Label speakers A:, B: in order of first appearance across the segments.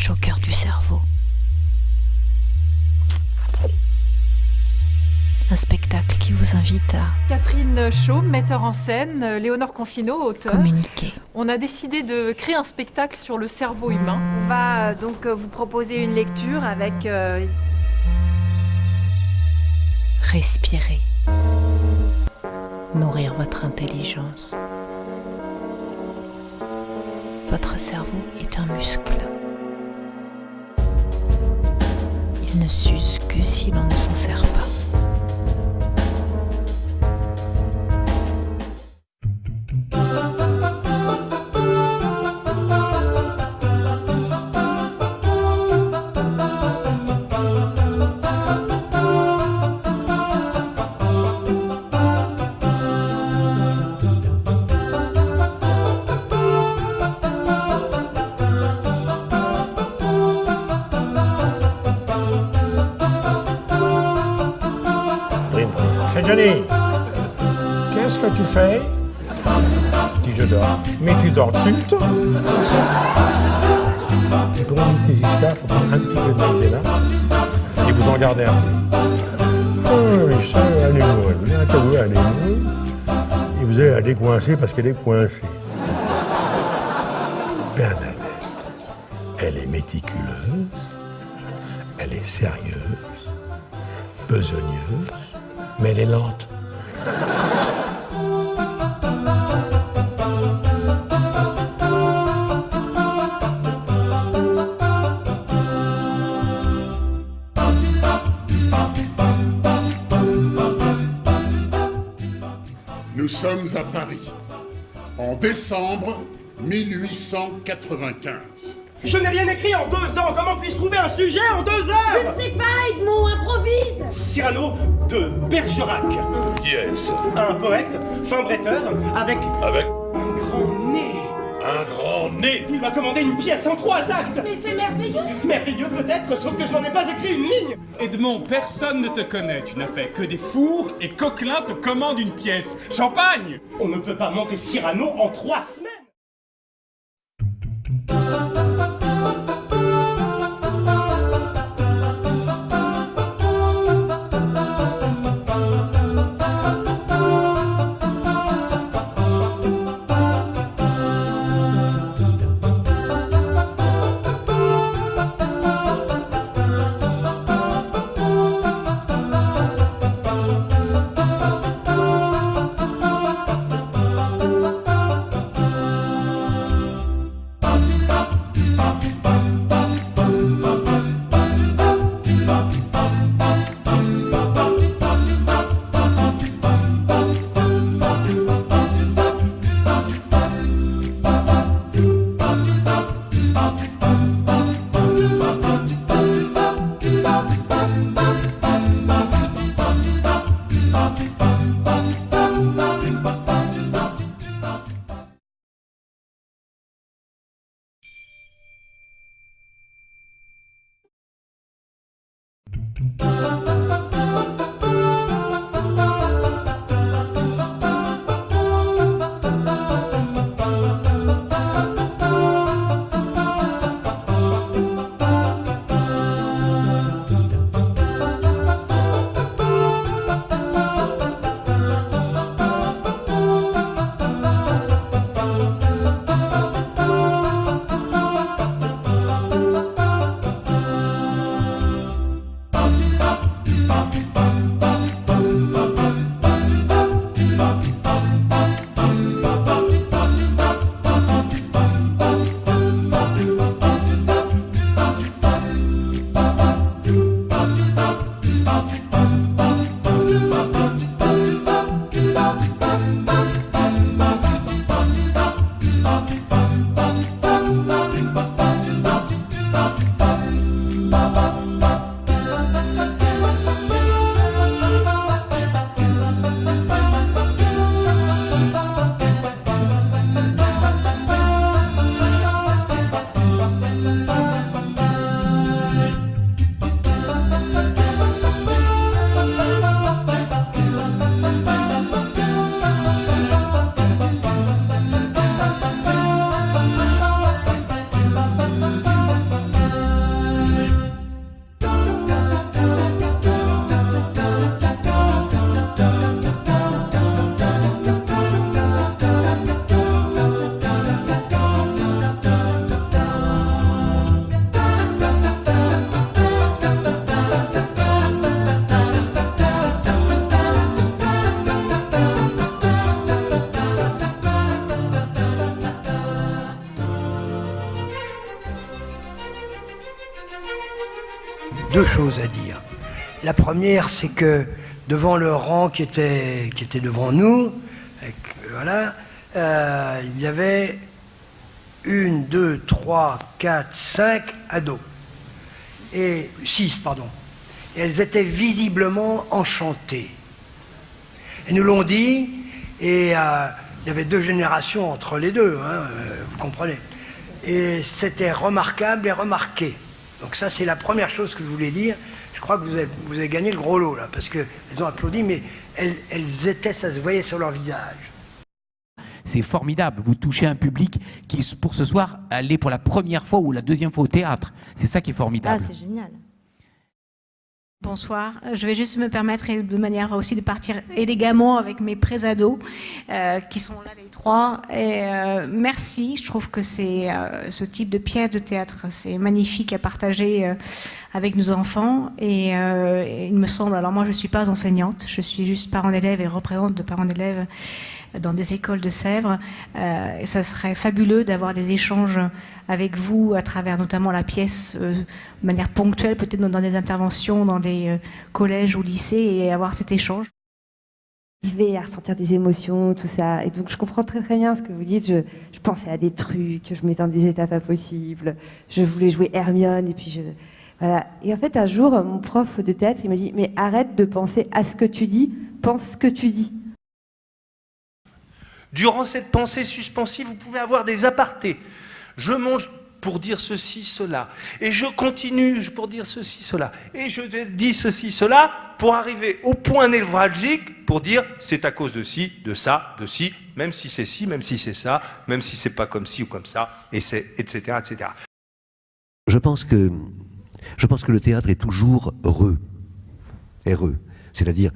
A: passage au cœur du cerveau. Un spectacle qui vous invite à
B: Catherine Chaume, metteur en scène, Léonore Confino, auteur.
A: communiquer.
B: On a décidé de créer un spectacle sur le cerveau humain.
C: On va donc vous proposer une lecture avec
A: Respirer. Nourrir votre intelligence. Votre cerveau est un muscle. Il ne s'use que si l'on ne s'en sert pas.
D: Hey Johnny, qu'est-ce que tu fais? Je dis je dors. Mais tu dors tout le temps. Et pour éviter tes histoires, faut prendre un petit peu de maïzena et vous en garder un peu. Oh, mais ça, allez-vous, allez-vous. Et vous allez la décoincer parce qu'elle est coincée. Bernadette, elle est méticuleuse, elle est sérieuse, besogneuse, mais elle est lente.
E: Nous sommes à Paris, en décembre 1895.
F: Je n'ai rien écrit en 2 ans. Comment puis-je trouver un sujet en 2 heures?
G: Je ne sais pas, Edmond, improvise.
F: Cyrano de Bergerac.
H: Qui est-ce?
F: Un poète, fin bretteur, avec
H: Avec
F: un grand nez.
H: un grand nez.
F: Il m'a commandé une pièce en 3 actes.
G: Mais c'est merveilleux.
F: Merveilleux peut-être, sauf que je n'en ai pas écrit une ligne.
I: Edmond, personne ne te connaît. Tu n'as fait que des fours et Coquelin te commande une pièce. Champagne!
F: On ne peut pas monter Cyrano en 3 semaines.
J: deux choses à dire. La première, c'est que devant le rang qui était devant nous, voilà, il y avait 1, 2, 3, 4, 5 ados. Et 6, pardon. Et elles étaient visiblement enchantées. Elles nous l'ont dit, et il y avait 2 générations entre les deux, hein, vous comprenez. Et c'était remarquable et remarqué. Donc ça, c'est la première chose que je voulais dire. Je crois que vous avez gagné le gros lot, là, parce qu'elles ont applaudi, mais elles étaient, ça se voyait sur leur visage.
K: C'est formidable, vous touchez un public qui, pour ce soir, allait pour la première fois ou la deuxième fois au théâtre. C'est ça qui est formidable.
G: Ah, c'est génial.
L: Bonsoir, je vais juste me permettre de manière aussi de partir élégamment avec mes présados qui sont là les 3. Et, merci, je trouve que c'est ce type de pièce de théâtre, c'est magnifique à partager avec nos enfants. Et il me semble, alors moi je ne suis pas enseignante, je suis juste parent d'élèves et représentante de parents d'élèves dans des écoles de Sèvres. Et ça serait fabuleux d'avoir des échanges avec vous à travers notamment la pièce de manière ponctuelle, peut-être dans des interventions dans des collèges ou lycées, et avoir cet échange.
M: À ressentir des émotions, tout ça. Et donc je comprends très très bien ce que vous dites. Je pensais à des trucs, je mettais dans des étapes impossibles. Je voulais jouer Hermione et puis voilà. Et en fait un jour, mon prof de théâtre, il m'a dit « Mais arrête de penser à ce que tu dis, pense ce que tu dis ».
F: Durant cette pensée suspensive, vous pouvez avoir des apartés. Je monte pour dire ceci, cela. Et je continue pour dire ceci, cela. Et je dis ceci, cela, pour arriver au point névralgique, pour dire c'est à cause de ci, de ça, de ci, même si c'est ci, même si c'est ça, même si c'est pas comme ci ou comme ça, et c'est, etc., etc.
N: Je pense que le théâtre est toujours heureux. C'est-à-dire,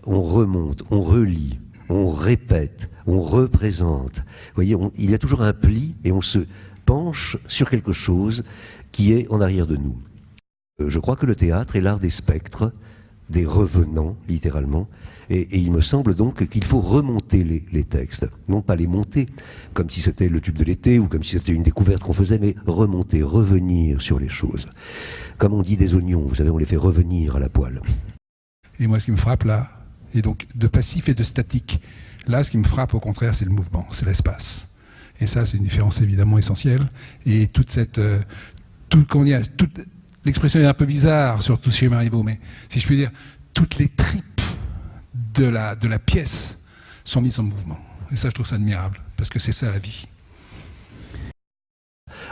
N: on remonte, on relit, on répète, on représente. Vous voyez, il y a toujours un pli et on se penche sur quelque chose qui est en arrière de nous. Je crois que le théâtre est l'art des spectres, des revenants, littéralement, et il me semble donc qu'il faut remonter les textes, non pas les monter, comme si c'était le tube de l'été ou comme si c'était une découverte qu'on faisait, mais remonter, revenir sur les choses. Comme on dit des oignons, vous savez, on les fait revenir à la poêle.
O: Et moi, ce qui me frappe là, et donc de passif et de statique, là, ce qui me frappe au contraire, c'est le mouvement, c'est l'espace. Et ça, c'est une différence évidemment essentielle. Et toute cette... l'expression est un peu bizarre, surtout chez Marivaux, mais si je puis dire, toutes les tripes de la pièce sont mises en mouvement. Et ça, je trouve ça admirable, parce que c'est ça la vie.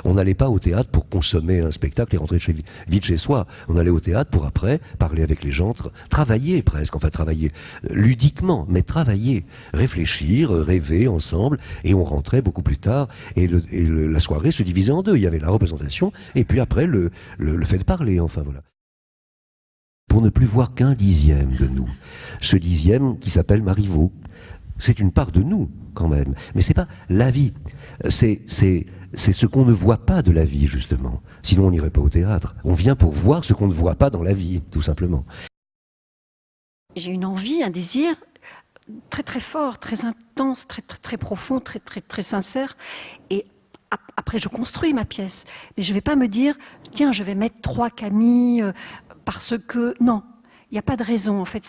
N: On n'allait pas au théâtre pour consommer un spectacle et rentrer vite chez soi. On allait au théâtre pour après parler avec les gens, travailler presque, enfin travailler ludiquement, mais travailler, réfléchir, rêver ensemble, et on rentrait beaucoup plus tard, et la soirée se divisait en deux. Il y avait la représentation, et puis après le fait de parler, enfin voilà. Pour ne plus voir qu'un dixième de nous, ce dixième qui s'appelle Marivaux. C'est une part de nous, quand même, mais c'est pas la vie, c'est ce qu'on ne voit pas de la vie, justement. Sinon, on n'irait pas au théâtre. On vient pour voir ce qu'on ne voit pas dans la vie, tout simplement.
A: J'ai une envie, un désir très très fort, très intense, très très, très profond, très très très sincère. Et après, je construis ma pièce. Mais je ne vais pas me dire, tiens, je vais mettre 3 Camille parce que... Non, il n'y a pas de raison. En fait,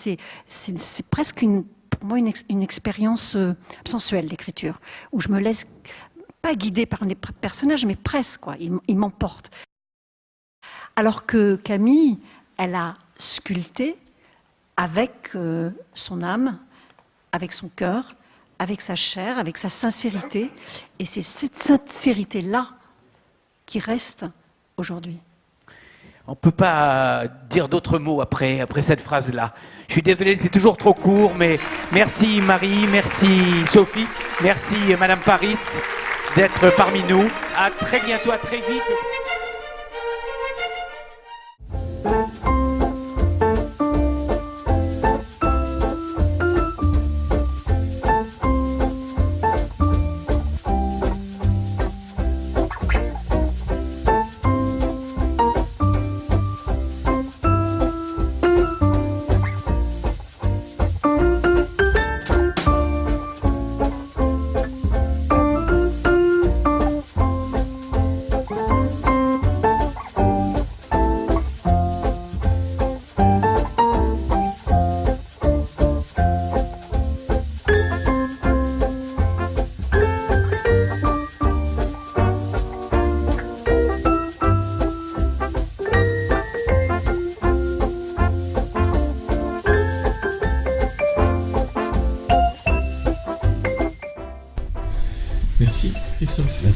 A: c'est presque pour moi une expérience sensuelle, l'écriture, où je me laisse... pas guidée par les personnages, mais presque, quoi. Ils m'emportent. Alors que Camille, elle a sculpté avec son âme, avec son cœur, avec sa chair, avec sa sincérité. Et c'est cette sincérité-là qui reste aujourd'hui.
K: On ne peut pas dire d'autres mots après cette phrase-là. Je suis désolé, c'est toujours trop court, mais merci Marie, merci Sophie, merci Madame Paris d'être parmi nous. À très bientôt, à très vite.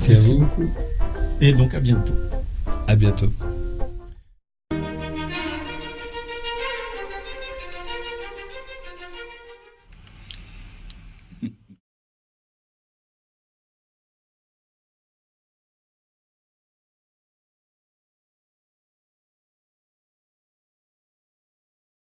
P: Merci à vous. Et donc à bientôt.
Q: À bientôt.